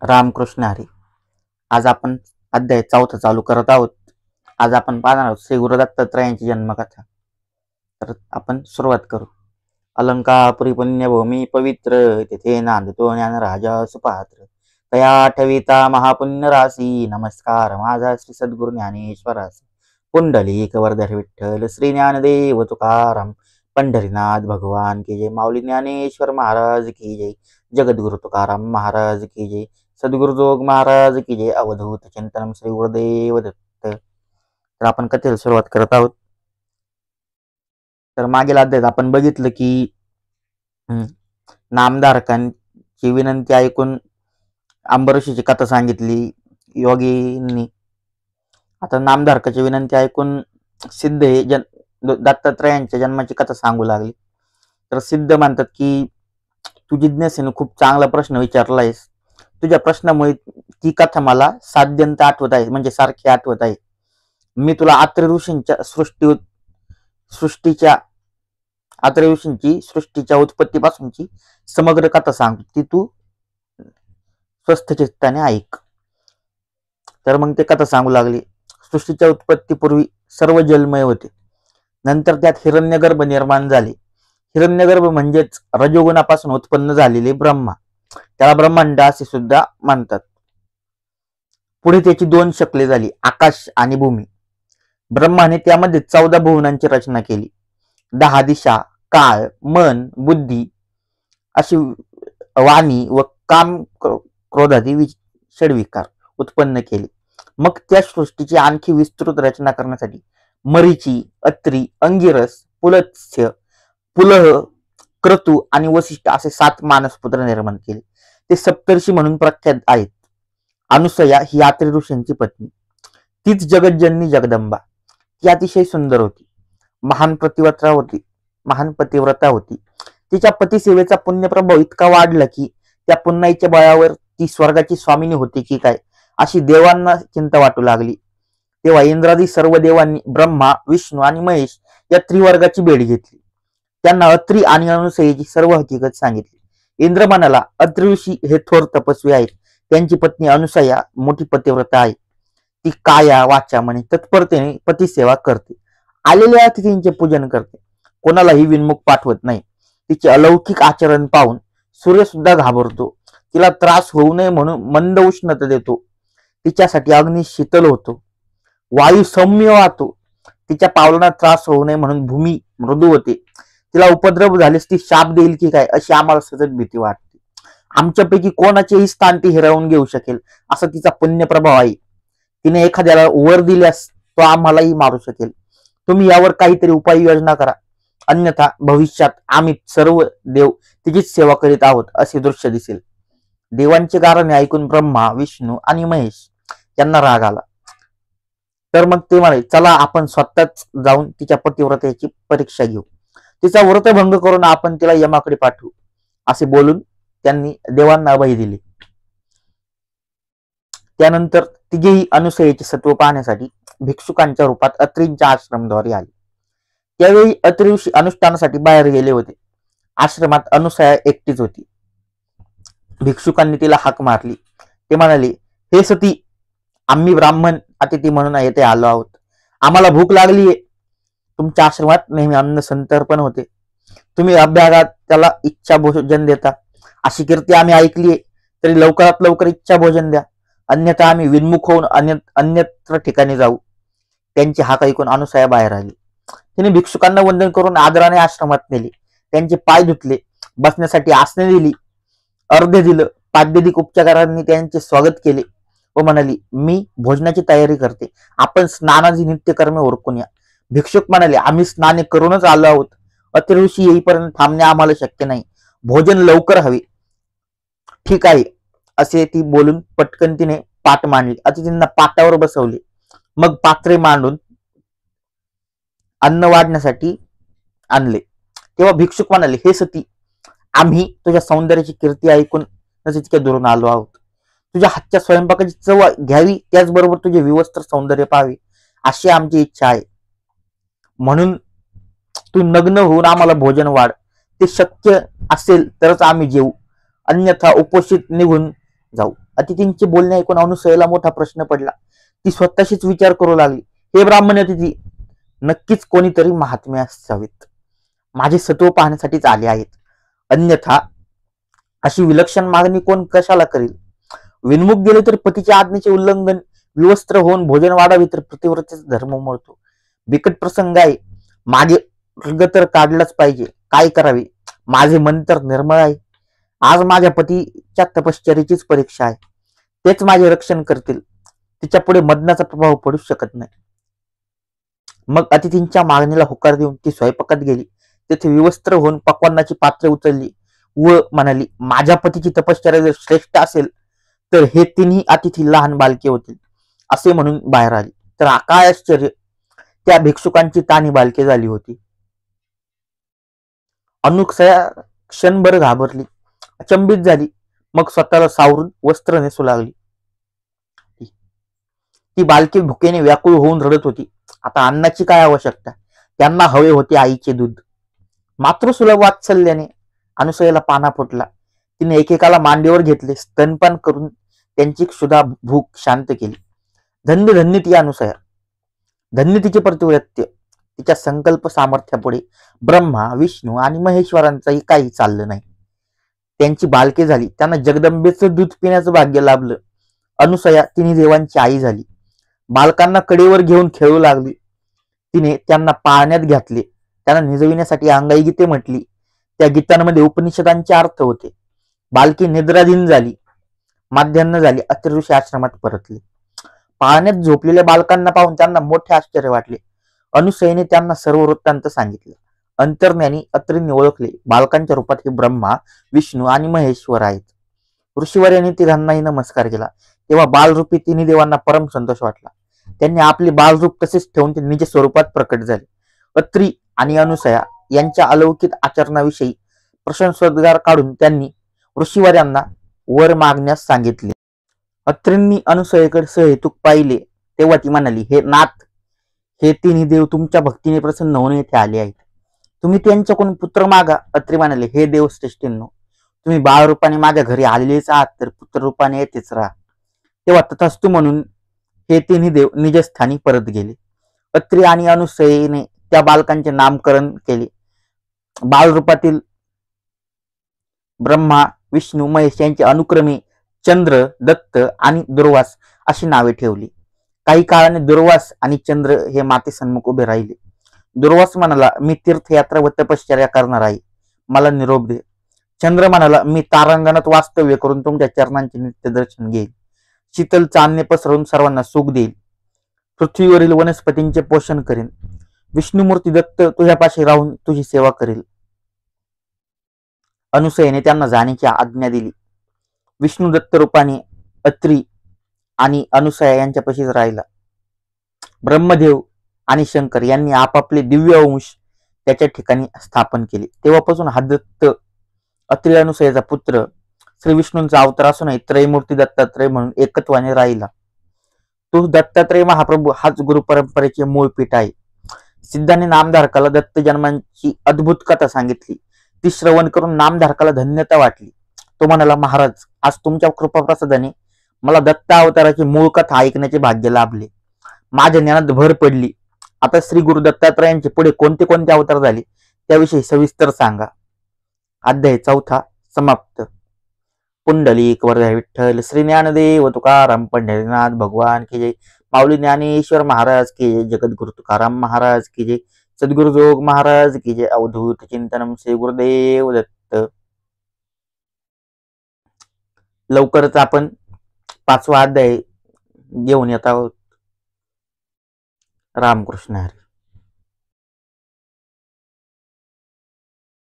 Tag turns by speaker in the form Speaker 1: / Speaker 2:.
Speaker 1: रामकृष्ण हरी. आज आपण अध्याय 4 चालू करत आहोत. आज आपण पाहणार आहोत श्री गुरु दत्तात्रयांची जन्मकथा. तर आपण सुरुवात करू. अलंकापुरी पुण्यभूमी पवित्र, तिथे नांदतो ज्ञान राजा सुपात्र. तया ठविता महापुण्य राशी, नमस्कार माझा श्री सद्गुरु ज्ञानेश्वरास. पुंडलिक वरधर विठ्ठल श्री ज्ञानदेव तुकाराम, पंढरीनाथ भगवान की जय. माऊली ज्ञानेश्वर महाराज की जय. जगद्गुरु तुकाराम महाराज की जय. सद्गुरुजोग महाराज की जय. अवधूत चिंतनम श्री गुरुदेव दत्त. तर आपण कथेला सुरुवात करत आहोत. तर मागील अध्यायात आपण बघितलं की नामधारकांची विनंती ऐकून अंबरीषीची कथा सांगितली योगींनी. आता नामधारकाची विनंती ऐकून सिद्ध हे दत्तात्रयांच्या जन्माची कथा सांगू लागली. तर सिद्ध म्हणतात की तू जिज्ञासेने खूप चांगला प्रश्न विचारलायस. तुझ्या प्रश्नामुळे ती कथा मला साध्यंत आठवत आहे, म्हणजे सारखी आठवत आहे. मी तुला आत्रे ऋषींच्या सृष्टीच्या उत्पत्तीपासूनची समग्र कथा सांगतो, ती तू स्वस्थ चित्ताने ऐक. तर मग ते कथा सांगू लागली. सृष्टीच्या उत्पत्तीपूर्वी सर्व जलमय होते. नंतर त्यात हिरण्यगर्भ निर्माण झाले. हिरण्यगर्भ म्हणजेच रजोगुणापासून उत्पन्न झालेले ब्रह्मा, त्याला ब्रह्मांड असे सुद्धा म्हणतात. पुढे त्याची 2 शकले झाली, आकाश आणि भूमी. ब्रह्माने त्यामध्ये 14 भुवनांची रचना केली. 10 दिशा, काळ, मन, बुद्धी अशी वाणी व काम क्रोधादी षड्विकार उत्पन्न केले. मग त्या सृष्टीची आणखी विस्तृत रचना करण्यासाठी मरीची, अत्री, अंगिरस, पुलत्स्य, पुलह, क्रतू आणि वसिष्ठ असे 7 मानसपुत्र निर्माण केले. ते सप्तर्षी म्हणून प्रख्यात आहेत. अनुसया ही आत्रे ऋषींची पत्नी. तीच जगज्जननी जगदंबा. ती अतिशय सुंदर होती, महान पतिव्रता होती. तिच्या पतिसेवेचा पुण्यप्रभाव इतका वाढला की त्या पुण्याईच्या बळावर ती स्वर्गाची स्वामिनी होती की काय अशी देवांना चिंता वाटू लागली. तेव्हा इंद्रादी सर्व देवांनी ब्रह्मा, विष्णू आणि महेश या त्रिवर्गाची भेट घेतली. त्यांना अत्री आणि अनुसयेची सर्व हकीकत सांगितली. इंद्र म्हणाला, अत्री ऋषी हे थोर तपस्वी आहेत. त्यांची पत्नी अनुसया मोठी पतिव्रता आहे. ती काया वाचा म्हणे तत्परतेने पतिसेवा करते. आलेल्या अतिथींचे पूजन करते. कोणालाही विनमुख पाठवत नाही. तिचे अलौकिक आचरण पाहून सूर्य सुद्धा घाबरतो. तिला त्रास होऊ नये म्हणून मंद उष्णता देतो. तिच्यासाठी अग्नी शीतल होतो, वायू सौम्य वाहतो. तिच्या पावलांना त्रास होऊ नये म्हणून भूमी मृदू होते. तिला उपद्रव झाल्यास ती शाप देईल की काय अशी आम्हाला सतत भीती वाटते. आमच्यापैकी कोणाचेही स्थान ती हिरावून घेऊ शकेल असा तिचा पुण्यप्रभाव आहे. तिने एखाद्याला वर दिल्यास तो आम्हालाही मारू शकेल. तुम्ही यावर काहीतरी उपाययोजना करा, अन्यथा भविष्यात आम्ही सर्व देव तिचीच सेवा करीत आहोत असे दृश्य दिसेल. देवांचे गाराणे ऐकून ब्रह्मा, विष्णू आणि महेश यांना राग आला. तर मग ते म्हणाले, चला आपण स्वतःच जाऊन तिच्या पतिव्रतेची परीक्षा घेऊ. तिचा व्रतभंग करून आपण तिला यमाकडे पाठवू. असे बोलून त्यांनी देवांना अभय दिले. त्यानंतर तिघेही अनुसयेचे सत्व पाहण्यासाठी भिक्षुकांच्या रूपात अत्रींच्या आश्रमद्वारे आले. त्यावेळी अत्री ऋषी अनुष्ठानासाठी बाहेर गेले होते. आश्रमात अनुसया एकटीच होती. भिक्षुकांनी तिला हाक मारली. ते म्हणाले, हे सती, आम्ही ब्राह्मण अतिथी म्हणून येथे आलो आहोत. आम्हाला भूक लागलीये. तुमच्या आश्रमात नेहमी अन्न संतर्पण होते. तुम्ही अभ्यागात त्याला इच्छा भोजन देता अशी कीर्ती आम्ही ऐकलीये. तरी लवकरात लवकर इच्छा भोजन द्या, अन्यथा आम्ही विन्मुख होऊन अन्यत्र ठिकाणी जाऊ. त्यांची हाक ऐकून अनुसया बाहेर आली. तिने भिक्षुकांना वंदन करून आदराने आश्रमात नेले. त्यांचे पाय धुतले, बसण्यासाठी आसने दिली, अर्ध्य दिलं. पाद्यदिक उपचारांनी त्यांचे स्वागत केले व म्हणाली, मी भोजनाची तयारी करते, आपण स्नानाची नित्यकर्मे उरकून या. भिक्षुक म्हणाले, आम्ही स्नाने करूनच आलो आहोत. अत्री ऋषी येईपर्यंत थांबणे आम्हाला शक्य नाही. भोजन लवकर हवे. ठीक आहे असे ती बोलून पटकन तिने पाट मांडली. अतिथींना पाटावर बसवले. मग पात्रे मांडून अन्न वाढण्यासाठी आणले. तेव्हा भिक्षुक म्हणाले, हे सती, आम्ही तुझ्या सौंदर्याची कीर्ती ऐकून तितक्या दुरून आलो आहोत. तुझ्या हातच्या स्वयंपाकाची चव घ्यावी, त्याचबरोबर तुझे विवस्त्र सौंदर्य पाहावे अशी आमची इच्छा आहे. म्हणून तू नग्न होऊन आम्हाला भोजन वाढ. ते शक्य असेल तरच आम्ही जेवू, अन्यथा उपोषित निघून जाऊ. अतिथींचे बोलणे ऐकून अनुसयेला मोठा प्रश्न पडला. ती स्वतःशीच विचार करू लागली, हे ब्राह्मण अतिथी नक्कीच कोणीतरी महात्मे असावेत. माझे सत्व पाहण्यासाठीच आले आहेत, अन्यथा अशी विलक्षण मागणी कोण कशाला करेल. विनमुख गेले तर पतीच्या आज्ञेचे उल्लंघन, विवस्त्र होऊन भोजन वाढावे तर प्रतिव्रतेचा धर्म मोडतो. बिकट प्रसंग आहे, मागे मार्ग तर काढलाच पाहिजे. काय करावे, माझे मन तर निर्मळ आहे. आज माझ्या पतीच्या तपश्चर्येचीच परीक्षा आहे, तेच माझे रक्षण करतील. तिच्या पुढे मदनाचा प्रभाव पडू शकत नाही. मग अतिथींच्या मागणीला होकार देऊन ती स्वयंपाकात गेली. तेथे विवस्त्र होऊन पक्वान्नाची पात्रे उचलली व म्हणाली, माझ्या पतीची तपश्चर्या जर श्रेष्ठ असेल तर हे तिन्ही अतिथी लहान बालके होतील. असे म्हणून बाहेर आली तर काय आश्चर्य, त्या भिक्षुकांची तानी बालके झाली होती. अनुसया क्षणभर घाबरली, अचंबित झाली. मग स्वतःला सावरून वस्त्र नेसू लागली. ती बालके भुकेने व्याकुळ होऊन रडत होती. आता अन्नाची काय आवश्यकता, त्यांना हवे होते आईचे दूध. मातृसुलभ वात्सल्याने अनुसयेला पाना फुटला. तिने एकेकाला मांडीवर घेतले, स्तनपान करून त्यांची क्षुधा भूक शांत केली. धन्य धन्य ती अनुसया, धन्य तिचे प्रतिव्रत्य. तिच्या संकल्प सामर्थ्यापुढे ब्रह्मा, विष्णू आणि महेश्वरांचंही काही चाललं नाही. त्यांची बालके झाली, त्यांना जगदंबेचं दूध पिण्याचं भाग्य लाभलं. अनुसया तिन्ही देवांची आई झाली. बालकांना कडेवर घेऊन खेळू लागली. तिने त्यांना पाळण्यात घातले, त्यांना निजविण्यासाठी अंगाई गीते म्हटली. त्या गीतांमध्ये उपनिषदांचे अर्थ होते. बालकी निद्राधीन झाली. माध्यान्ह झाली. अत्रि ऋषी आश्रमात परतले. पाळण्यात झोपलेल्या बालकांना पाहून त्यांना मोठे आश्चर्य वाटले. अनुसयेने त्यांना सर्व वृत्तांत सांगितले. अंतर्ज्ञानी अत्रींनी ओळखले, बालकांच्या रूपात हे ब्रह्मा, विष्णू आणि महेश्वर आहेत. ऋषीवर्यांनी तिघांनाही नमस्कार केला. तेव्हा बालरूपी तिन्ही देवांना परम संतोष वाटला. त्यांनी आपले बालरूप तसेच ठेवून ते निज स्वरूपात प्रकट झाले. अत्रि आणि अनुसया यांच्या अलौकिक आचरणाविषयी प्रशंसोद्गार काढून त्यांनी ऋषीवर्यांना वर मागण्यास सांगितले. अत्रींनी अनुसयेकडे सहेतुक पाहिले तेव्हा ती म्हणाली, हे नाथ, हे तिन्ही देव तुमच्या भक्तीने प्रसन्न होऊन येथे आले आहेत. तुम्ही त्यांच्याकडून पुत्र मागा. अत्रि म्हणाले, हे देव श्रेष्ठींनो, तुम्ही बाळरूपाने माझ्या घरी आलेलेच आहात तर पुत्ररूपाने येथेच राहा. तेव्हा तथास्तु म्हणून हे तिन्ही देव निजस्थानी परत गेले. अत्रि आणि अनुसयेने त्या बालकांचे नामकरण केले. बालरूपातील ब्रह्मा, विष्णू, महेश यांचे अनुक्रमे चंद्र, दत्त आणि दुर्वास अशी नावे ठेवली. काही काळाने दुर्वास आणि चंद्र हे मातेसन्मुख उभे राहिले. दुर्वास म्हणाला, मी तीर्थयात्रा व तपश्चर्या करणार आहे, मला निरोप दे. चंद्र म्हणाला, मी तारांगणात वास्तव्य करून तुमच्या चरणांचे नित्य दर्शन घेईल, शीतल चांदणे पसरवून सर्वांना सुख देईल, पृथ्वीवरील वनस्पतींचे पोषण करेन. विष्णुमूर्ती दत्त तुझ्यापाशी राहून तुझी सेवा करेल. अनुसयेने त्यांना जाण्याची आज्ञा दिली. विष्णू दत्त रूपाने अत्रि आणि अनुसया यांच्यापाशीच राहिला. ब्रह्मदेव आणि शंकर यांनी आपापले दिव्य अंश त्याच्या ठिकाणी स्थापन केले. तेव्हापासून हा दत्त अत्रि अनुसयेचा पुत्र श्री विष्णूंचा अवतार असूनही त्रयमूर्ती दत्तात्रय म्हणून एकत्वाने राहिला. तो दत्तात्रय महाप्रभू हाच गुरु परंपरेचे मूळ पीठ आहे. सिद्धांनी नामधारकाला दत्त जन्मांची अद्भुत कथा सांगितली. ती श्रवण करून नामधारकाला धन्यता वाटली. तो म्हणाला, महाराज, आज तुमच्या कृपाप्रसादाने मला दत्त अवताराची मूळ कथा ऐकण्याचे भाग्य लाभले. माझ्या ज्ञानात भर पडली. आता श्री गुरु दत्तात्रयांचे पुढे कोणते कोणते अवतार झाले त्याविषयी सविस्तर सांगा. अध्याय 4 समाप्त. पुंडलिक वरद विठ्ठल श्री ज्ञानदेव तुकाराम पंढरीनाथ भगवान की जय. माऊली ज्ञानेश्वर महाराज की जय. जगद्गुरु तुकाराम महाराज की जय. सद्गुरु जोग महाराज की जय. अवधूत चिंतनम श्री गुरुदेव दत्त. लवकरच आपण 5वा अध्याय घेऊन येत आहोत. रामकृष्ण हरी.